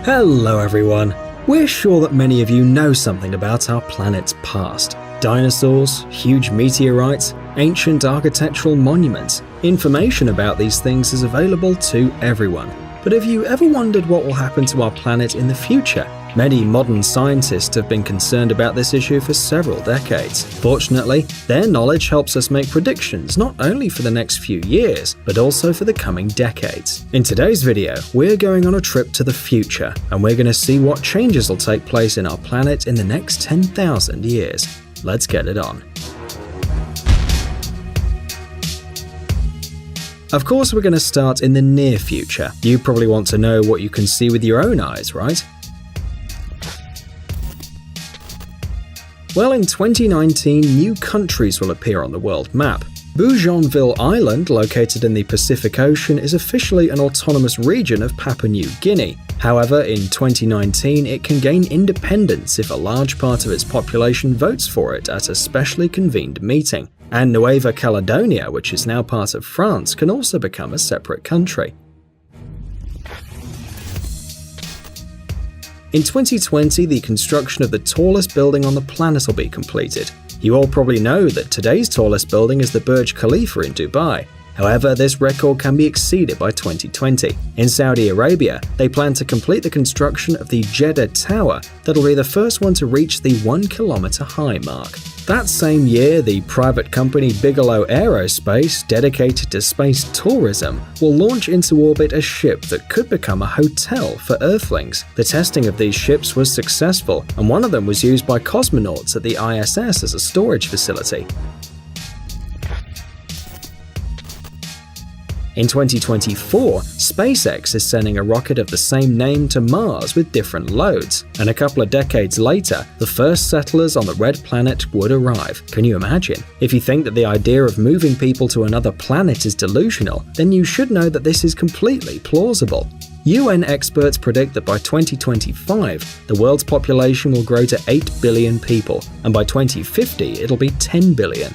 Hello everyone! We're sure that many of you know something about our planet's past. Dinosaurs, huge meteorites, ancient architectural monuments. Information about these things is available to everyone. But have you ever wondered what will happen to our planet in the future? Many modern scientists have been concerned about this issue for several decades. Fortunately, their knowledge helps us make predictions not only for the next few years, but also for the coming decades. In today's video, we're going on a trip to the future, and we're going to see what changes will take place in our planet in the next 10,000 years. Let's get it on. Of course, we're going to start in the near future. You probably want to know what you can see with your own eyes, right? Well, in 2019, new countries will appear on the world map. Bougainville Island, located in the Pacific Ocean, is officially an autonomous region of Papua New Guinea. However, in 2019, it can gain independence if a large part of its population votes for it at a specially convened meeting. And Nueva Caledonia, which is now part of France, can also become a separate country. In 2020, the construction of the tallest building on the planet will be completed. You all probably know that today's tallest building is the Burj Khalifa in Dubai. However, this record can be exceeded by 2020. In Saudi Arabia, they plan to complete the construction of the Jeddah Tower that'll be the first one to reach the 1 kilometer high mark. That same year, the private company Bigelow Aerospace, dedicated to space tourism, will launch into orbit a ship that could become a hotel for Earthlings. The testing of these ships was successful, and one of them was used by cosmonauts at the ISS as a storage facility. In 2024, SpaceX is sending a rocket of the same name to Mars with different loads, and a couple of decades later, the first settlers on the Red Planet would arrive. Can you imagine? If you think that the idea of moving people to another planet is delusional, then you should know that this is completely plausible. UN experts predict that by 2025, the world's population will grow to 8 billion people, and by 2050, it'll be 10 billion.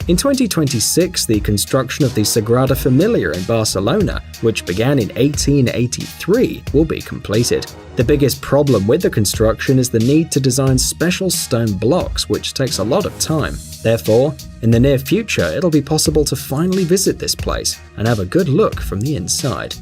In 2026, the construction of the Sagrada Familia in Barcelona, which began in 1883, will be completed. The biggest problem with the construction is the need to design special stone blocks, which takes a lot of time. Therefore, in the near future, it'll be possible to finally visit this place and have a good look from the inside.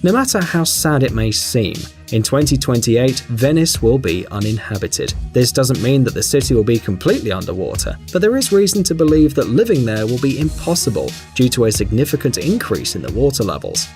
No matter how sad it may seem, in 2028, Venice will be uninhabited. This doesn't mean that the city will be completely underwater, but there is reason to believe that living there will be impossible due to a significant increase in the water levels.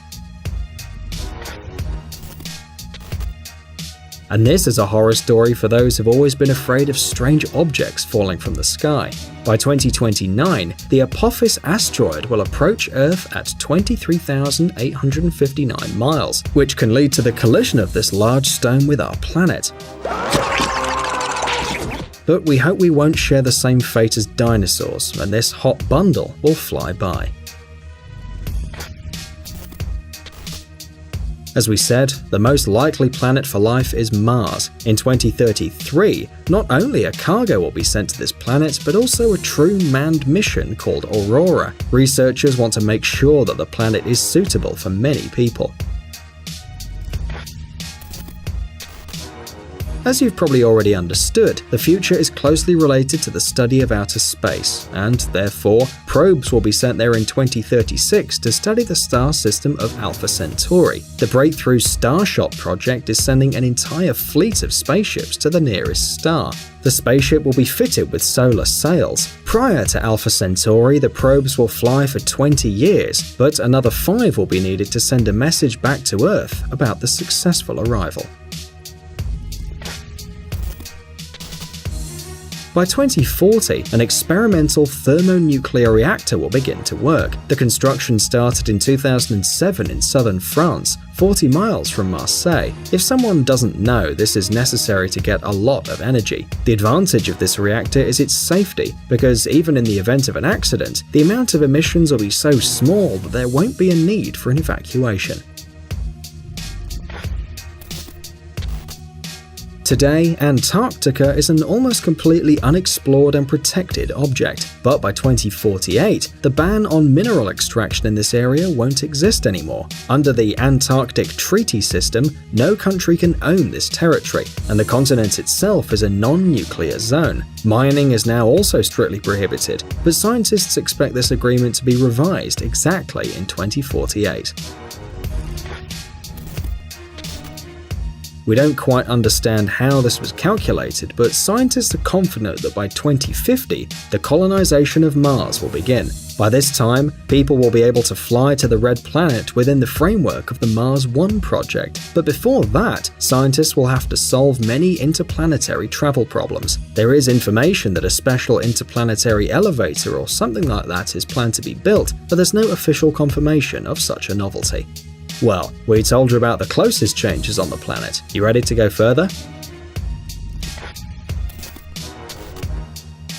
And this is a horror story for those who've always been afraid of strange objects falling from the sky. By 2029, the Apophis asteroid will approach Earth at 23,859 miles, which can lead to the collision of this large stone with our planet. But we hope we won't share the same fate as dinosaurs, and this hot bundle will fly by. As we said, the most likely planet for life is Mars. In 2033, not only a cargo will be sent to this planet, but also a true manned mission called Aurora. Researchers want to make sure that the planet is suitable for many people. As you've probably already understood, the future is closely related to the study of outer space, and therefore, probes will be sent there in 2036 to study the star system of Alpha Centauri. The Breakthrough Starshot project is sending an entire fleet of spaceships to the nearest star. The spaceship will be fitted with solar sails. Prior to Alpha Centauri, the probes will fly for 20 years, but another 5 will be needed to send a message back to Earth about the successful arrival. By 2040, an experimental thermonuclear reactor will begin to work. The construction started in 2007 in southern France, 40 miles from Marseille. If someone doesn't know, this is necessary to get a lot of energy. The advantage of this reactor is its safety, because even in the event of an accident, the amount of emissions will be so small that there won't be a need for an evacuation. Today, Antarctica is an almost completely unexplored and protected object, but by 2048, the ban on mineral extraction in this area won't exist anymore. Under the Antarctic Treaty System, no country can own this territory, and the continent itself is a non-nuclear zone. Mining is now also strictly prohibited, but scientists expect this agreement to be revised exactly in 2048. We don't quite understand how this was calculated, but scientists are confident that by 2050, the colonization of Mars will begin. By this time, people will be able to fly to the Red Planet within the framework of the Mars One project. But before that, scientists will have to solve many interplanetary travel problems. There is information that a special interplanetary elevator or something like that is planned to be built, but there's no official confirmation of such a novelty. Well, we told you about the closest changes on the planet. You ready to go further?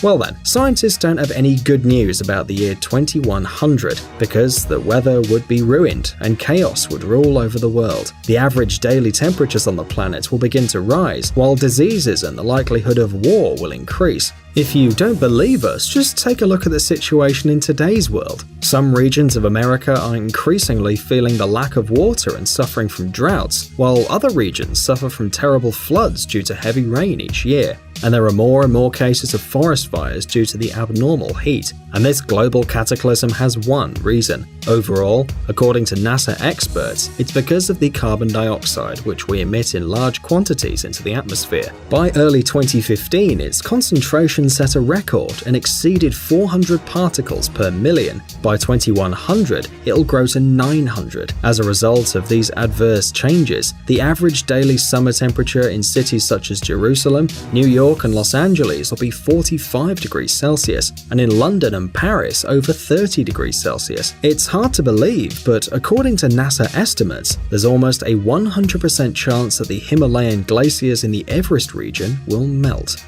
Well then, scientists don't have any good news about the year 2100 because the weather would be ruined and chaos would rule over the world. The average daily temperatures on the planet will begin to rise, while diseases and the likelihood of war will increase. If you don't believe us, just take a look at the situation in today's world. Some regions of America are increasingly feeling the lack of water and suffering from droughts, while other regions suffer from terrible floods due to heavy rain each year. And there are more and more cases of forest fires due to the abnormal heat. And this global cataclysm has one reason. Overall, according to NASA experts, it's because of the carbon dioxide, which we emit in large quantities into the atmosphere. By early 2015, its concentration set a record and exceeded 400 particles per million. By 2100, it'll grow to 900. As a result of these adverse changes, the average daily summer temperature in cities such as Jerusalem, New York, and Los Angeles will be 45 degrees Celsius, and in London and Paris over 30 degrees Celsius. It's hard to believe, but according to NASA estimates, there's almost a 100% chance that the Himalayan glaciers in the Everest region will melt.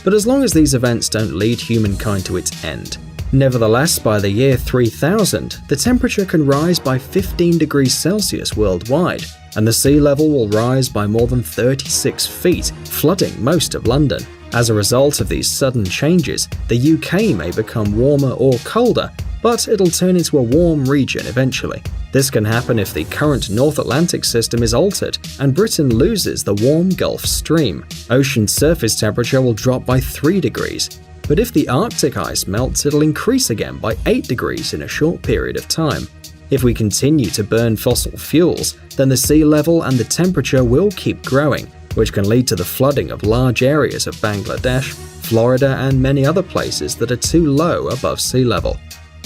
But as long as these events don't lead humankind to its end. Nevertheless, by the year 3000, the temperature can rise by 15 degrees Celsius worldwide, and the sea level will rise by more than 36 feet, flooding most of London. As a result of these sudden changes, the UK may become warmer or colder, but it'll turn into a warm region eventually. This can happen if the current North Atlantic system is altered and Britain loses the warm Gulf Stream. Ocean surface temperature will drop by 3 degrees. But if the Arctic ice melts, it'll increase again by 8 degrees in a short period of time. If we continue to burn fossil fuels, then the sea level and the temperature will keep growing, which can lead to the flooding of large areas of Bangladesh, Florida, and many other places that are too low above sea level.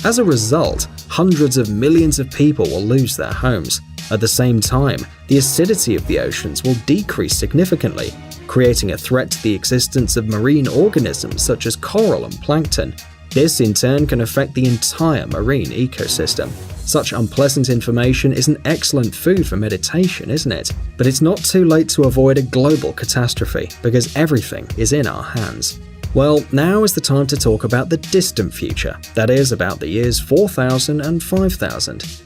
As a result, hundreds of millions of people will lose their homes. At the same time, the acidity of the oceans will decrease significantly, creating a threat to the existence of marine organisms such as coral and plankton. This in turn can affect the entire marine ecosystem. Such unpleasant information is an excellent food for meditation, isn't it? But it's not too late to avoid a global catastrophe, because everything is in our hands. Well, now is the time to talk about the distant future, that is, about the years 4000 and 5000.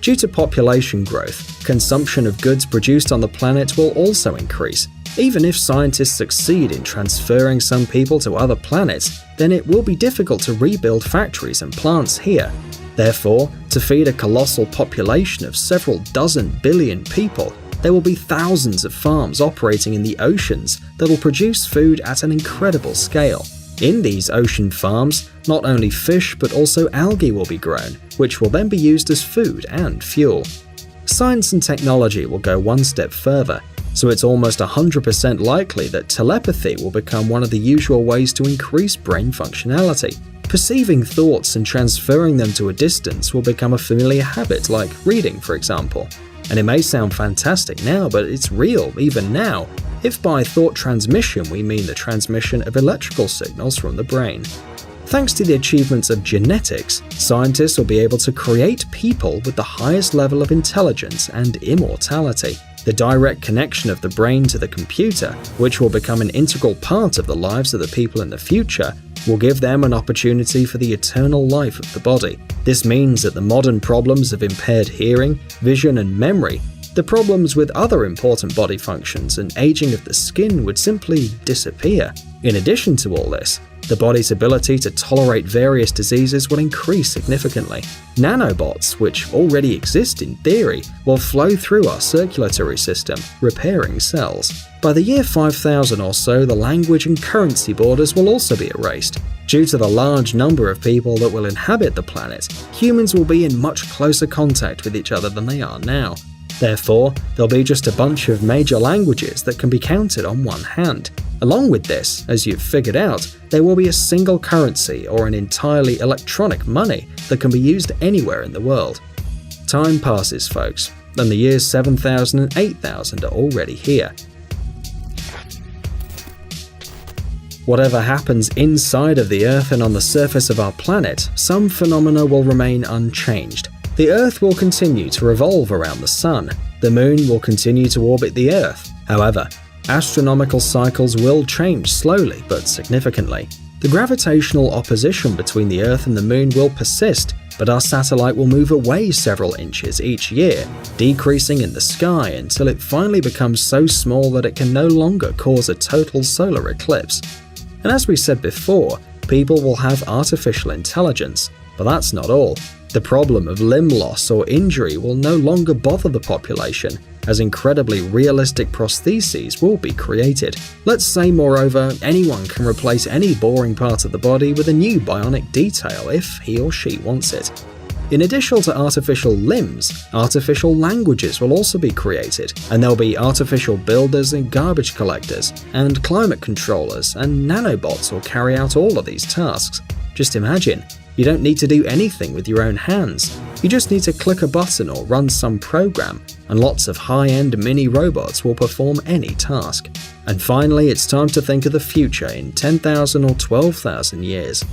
Due to population growth, consumption of goods produced on the planet will also increase. Even if scientists succeed in transferring some people to other planets, then it will be difficult to rebuild factories and plants here. Therefore, to feed a colossal population of several dozen billion people, there will be thousands of farms operating in the oceans that will produce food at an incredible scale. In these ocean farms, not only fish but also algae will be grown, which will then be used as food and fuel. Science and technology will go one step further, so it's almost 100% likely that telepathy will become one of the usual ways to increase brain functionality. Perceiving thoughts and transferring them to a distance will become a familiar habit, like reading, for example. And it may sound fantastic now, but it's real even now, if by thought transmission we mean the transmission of electrical signals from the brain. Thanks to the achievements of genetics, scientists will be able to create people with the highest level of intelligence and immortality. The direct connection of the brain to the computer, which will become an integral part of the lives of the people in the future, will give them an opportunity for the eternal life of the body. This means that the modern problems of impaired hearing, vision, and memory, the problems with other important body functions and aging of the skin would simply disappear. In addition to all this, the body's ability to tolerate various diseases will increase significantly. Nanobots, which already exist in theory, will flow through our circulatory system, repairing cells. By the year 5000 or so, the language and currency borders will also be erased. Due to the large number of people that will inhabit the planet, humans will be in much closer contact with each other than they are now. Therefore, there'll be just a bunch of major languages that can be counted on one hand. Along with this, as you've figured out, there will be a single currency or an entirely electronic money that can be used anywhere in the world. Time passes, folks, and the years 7000 and 8000 are already here. Whatever happens inside of the Earth and on the surface of our planet, some phenomena will remain unchanged. The Earth will continue to revolve around the Sun. The Moon will continue to orbit the Earth. However, astronomical cycles will change slowly but significantly. The gravitational opposition between the Earth and the Moon will persist, but our satellite will move away several inches each year, decreasing in the sky until it finally becomes so small that it can no longer cause a total solar eclipse. And as we said before, people will have artificial intelligence, but that's not all. The problem of limb loss or injury will no longer bother the population, as incredibly realistic prostheses will be created. Let's say, moreover, anyone can replace any boring part of the body with a new bionic detail if he or she wants it. In addition to artificial limbs, artificial languages will also be created, and there'll be artificial builders and garbage collectors, and climate controllers, and nanobots will carry out all of these tasks. Just imagine, you don't need to do anything with your own hands. You just need to click a button or run some program, and lots of high-end mini robots will perform any task. And finally, it's time to think of the future in 10,000 or 12,000 years.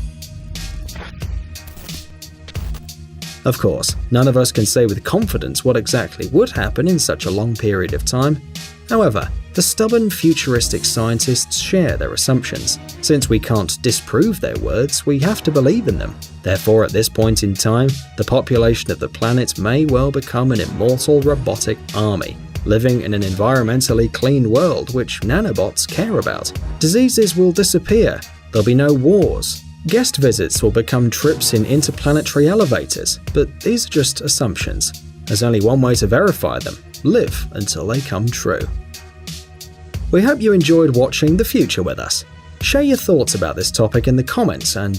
Of course, none of us can say with confidence what exactly would happen in such a long period of time. However, the stubborn futuristic scientists share their assumptions. Since we can't disprove their words, we have to believe in them. Therefore, at this point in time, the population of the planet may well become an immortal robotic army, living in an environmentally clean world which nanobots care about. Diseases will disappear. There'll be no wars. Guest visits will become trips in interplanetary elevators, but these are just assumptions. There's only one way to verify them: live until they come true. We hope you enjoyed watching The Future with us. Share your thoughts about this topic in the comments and